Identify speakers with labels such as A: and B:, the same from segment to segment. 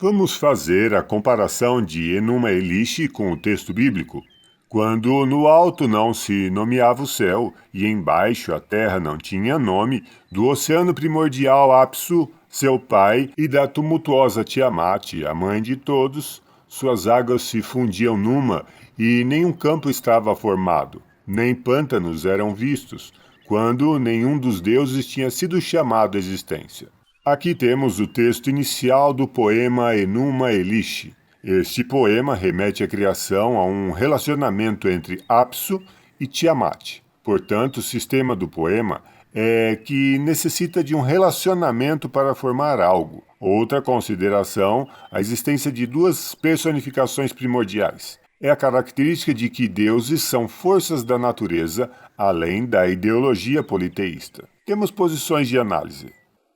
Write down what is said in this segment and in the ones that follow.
A: Vamos fazer a comparação de Enuma Elish com o texto bíblico. Quando no alto não se nomeava o céu e embaixo a terra não tinha nome, do oceano primordial Apsu, seu pai, e da tumultuosa Tiamat, a mãe de todos, suas águas se fundiam numa e nenhum campo estava formado, nem pântanos eram vistos, quando nenhum dos deuses tinha sido chamado à existência. Aqui temos o texto inicial do poema Enuma Elish. Este poema remete à criação a um relacionamento entre Apsu e Tiamat. Portanto, o sistema do poema é que necessita de um relacionamento para formar algo. Outra consideração, a existência de duas personificações primordiais. É a característica de que deuses são forças da natureza, além da ideologia politeísta. Temos posições de análise.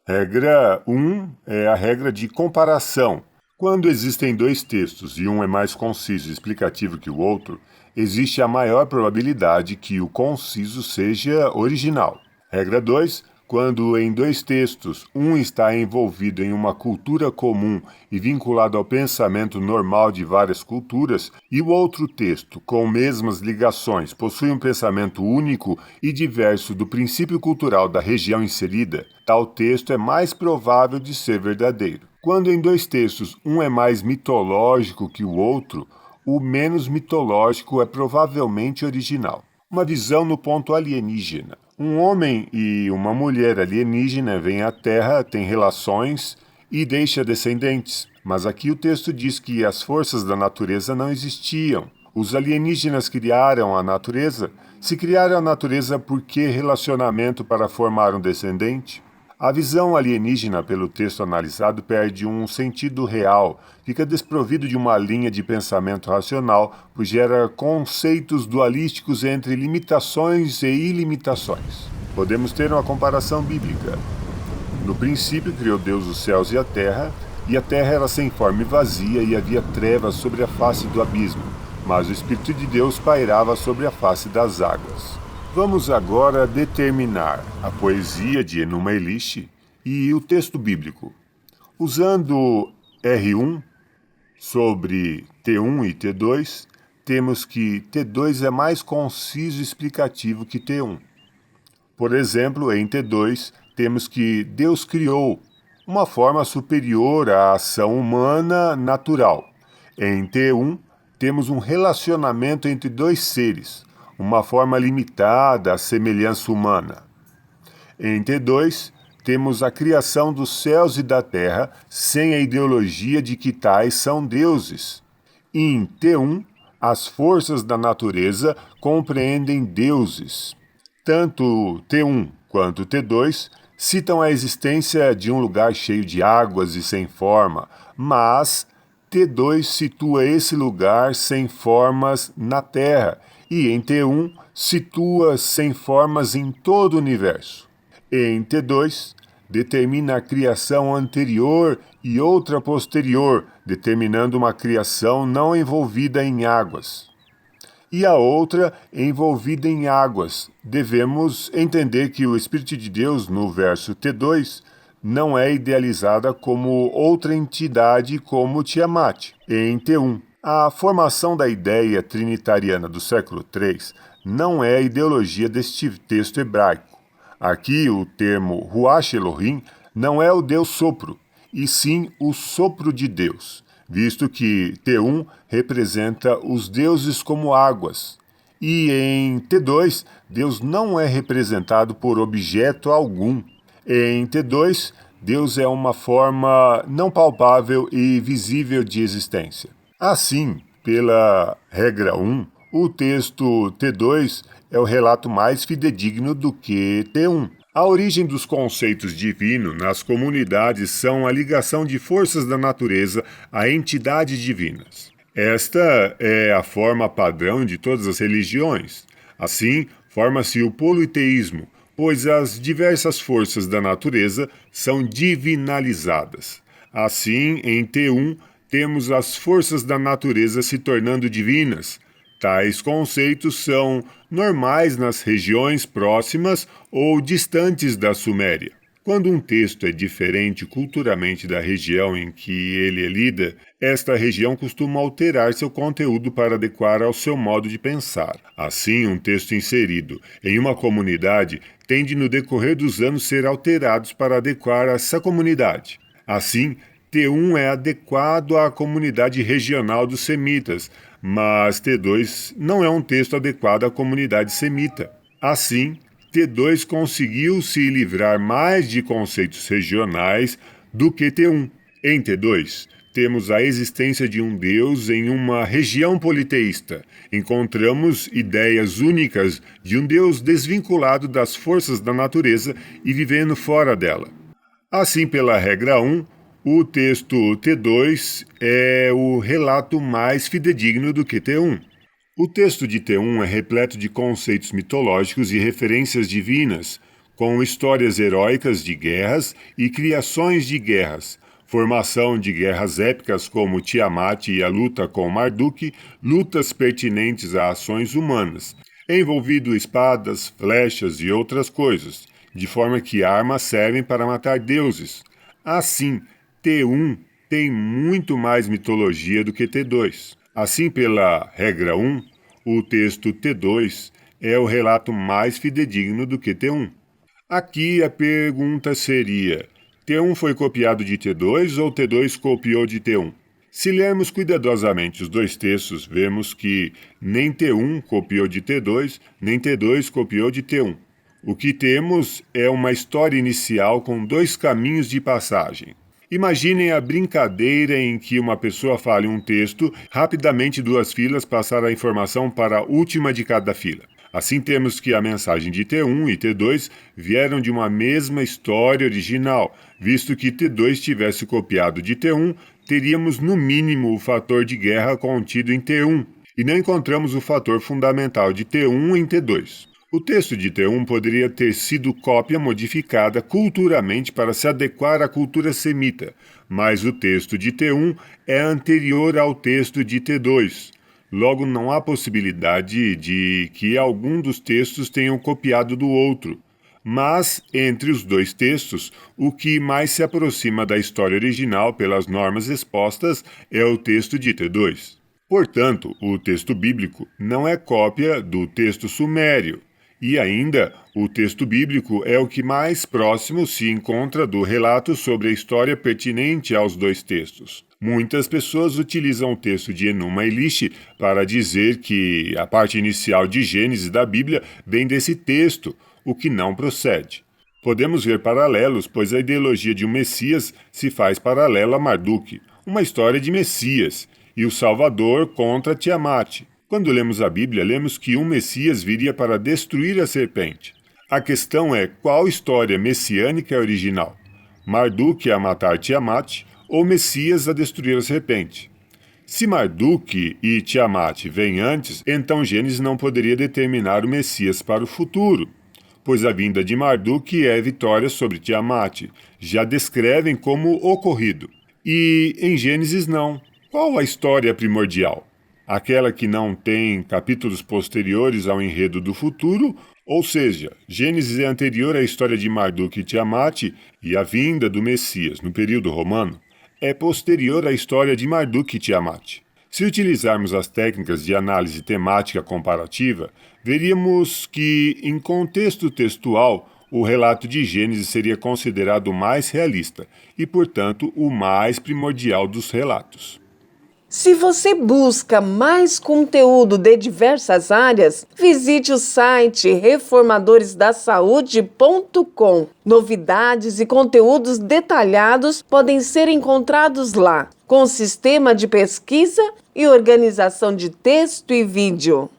A: Regra 1 é a regra de comparação. Quando existem dois textos e um é mais conciso e explicativo que o outro, existe a maior probabilidade que o conciso seja original. Regra 2. Quando em dois textos um está envolvido em uma cultura comum e vinculado ao pensamento normal de várias culturas, e o outro texto, com mesmas ligações, possui um pensamento único e diverso do princípio cultural da região inserida, tal texto é mais provável de ser verdadeiro. Quando em dois textos um é mais mitológico que o outro, o menos mitológico é provavelmente original. Uma visão no ponto alienígena. Um homem e uma mulher alienígena vêm à Terra, têm relações e deixam descendentes. Mas aqui o texto diz que as forças da natureza não existiam. Os alienígenas criaram a natureza. Se criaram a natureza, por que relacionamento para formar um descendente? A visão alienígena pelo texto analisado perde um sentido real, fica desprovido de uma linha de pensamento racional, pois gera conceitos dualísticos entre limitações e ilimitações. Podemos ter uma comparação bíblica. No princípio criou Deus os céus e a terra era sem forma e vazia, e havia trevas sobre a face do abismo, mas o Espírito de Deus pairava sobre a face das águas. Vamos agora determinar a poesia de Enuma Elish e o texto bíblico. Usando R1 sobre T1 e T2, temos que T2 é mais conciso e explicativo que T1. Por exemplo, em T2, temos que Deus criou uma forma superior à ação humana natural. Em T1, temos um relacionamento entre dois seres, uma forma limitada à semelhança humana. Em T2, temos a criação dos céus e da terra sem a ideologia de que tais são deuses. Em T1, as forças da natureza compreendem deuses. Tanto T1 quanto T2 citam a existência de um lugar cheio de águas e sem forma, mas T2 situa esse lugar sem formas na Terra, e em T1 situa sem formas em todo o universo. Em T2, determina a criação anterior e outra posterior, determinando uma criação não envolvida em águas. E a outra envolvida em águas. Devemos entender que o Espírito de Deus, no verso T2, não é idealizada como outra entidade como Tiamat, em T1. A formação da ideia trinitariana do século III não é a ideologia deste texto hebraico. Aqui o termo Ruach Elohim não é o Deus sopro, e sim o sopro de Deus, visto que T1 representa os deuses como águas. E em T2, Deus não é representado por objeto algum. Em T2, Deus é uma forma não palpável e visível de existência. Assim, pela regra 1, o texto T2 é o relato mais fidedigno do que T1. A origem dos conceitos divino nas comunidades são a ligação de forças da natureza a entidades divinas. Esta é a forma padrão de todas as religiões. Assim, forma-se o politeísmo, pois as diversas forças da natureza são divinalizadas. Assim, em T1, temos as forças da natureza se tornando divinas. Tais conceitos são normais nas regiões próximas ou distantes da Suméria. Quando um texto é diferente culturalmente da região em que ele é lida, esta região costuma alterar seu conteúdo para adequar ao seu modo de pensar. Assim, um texto inserido em uma comunidade tende no decorrer dos anos ser alterado para adequar a essa comunidade. Assim, T1 é adequado à comunidade regional dos semitas, mas T2 não é um texto adequado à comunidade semita. Assim, T2 conseguiu se livrar mais de conceitos regionais do que T1. Em T2, temos a existência de um Deus em uma região politeísta. Encontramos ideias únicas de um Deus desvinculado das forças da natureza e vivendo fora dela. Assim, pela regra 1, o texto T2 é o relato mais fidedigno do que T1. O texto de T1 é repleto de conceitos mitológicos e referências divinas, com histórias heróicas de guerras e criações de guerras, formação de guerras épicas como Tiamat e a luta com Marduk, lutas pertinentes a ações humanas, envolvido espadas, flechas e outras coisas, de forma que armas servem para matar deuses. Assim, T1 tem muito mais mitologia do que T2. Assim, pela regra 1, o texto T2 é o relato mais fidedigno do que T1. Aqui a pergunta seria: T1 foi copiado de T2 ou T2 copiou de T1? Se lermos cuidadosamente os dois textos, vemos que nem T1 copiou de T2, nem T2 copiou de T1. O que temos é uma história inicial com dois caminhos de passagem. Imaginem a brincadeira em que uma pessoa fala em um texto, rapidamente duas filas passar a informação para a última de cada fila. Assim temos que a mensagem de T1 e T2 vieram de uma mesma história original, visto que T2 tivesse copiado de T1, teríamos no mínimo o fator de guerra contido em T1, e não encontramos o fator fundamental de T1 em T2. O texto de T1 poderia ter sido cópia modificada culturalmente para se adequar à cultura semita, mas o texto de T1 é anterior ao texto de T2. Logo, não há possibilidade de que algum dos textos tenham copiado do outro. Mas, entre os dois textos, o que mais se aproxima da história original pelas normas expostas é o texto de T2. Portanto, o texto bíblico não é cópia do texto sumério. E ainda, o texto bíblico é o que mais próximo se encontra do relato sobre a história pertinente aos dois textos. Muitas pessoas utilizam o texto de Enuma Elish para dizer que a parte inicial de Gênesis da Bíblia vem desse texto, o que não procede. Podemos ver paralelos, pois a ideologia de um Messias se faz paralela a Marduk, uma história de Messias, e o Salvador contra Tiamat. Quando lemos a Bíblia, lemos que um Messias viria para destruir a serpente. A questão é qual história messiânica é original? Marduk a matar Tiamat ou Messias a destruir a serpente? Se Marduk e Tiamat vêm antes, então Gênesis não poderia determinar o Messias para o futuro, pois a vinda de Marduk é vitória sobre Tiamat, já descrevem como ocorrido. E em Gênesis não. Qual a história primordial? Aquela que não tem capítulos posteriores ao enredo do futuro, ou seja, Gênesis é anterior à história de Marduk e Tiamat, e a vinda do Messias no período romano é posterior à história de Marduk e Tiamat. Se utilizarmos as técnicas de análise temática comparativa, veríamos que, em contexto textual, o relato de Gênesis seria considerado o mais realista e, portanto, o mais primordial dos relatos.
B: Se você busca mais conteúdo de diversas áreas, visite o site reformadoresdasaude.com. Novidades e conteúdos detalhados podem ser encontrados lá, com sistema de pesquisa e organização de texto e vídeo.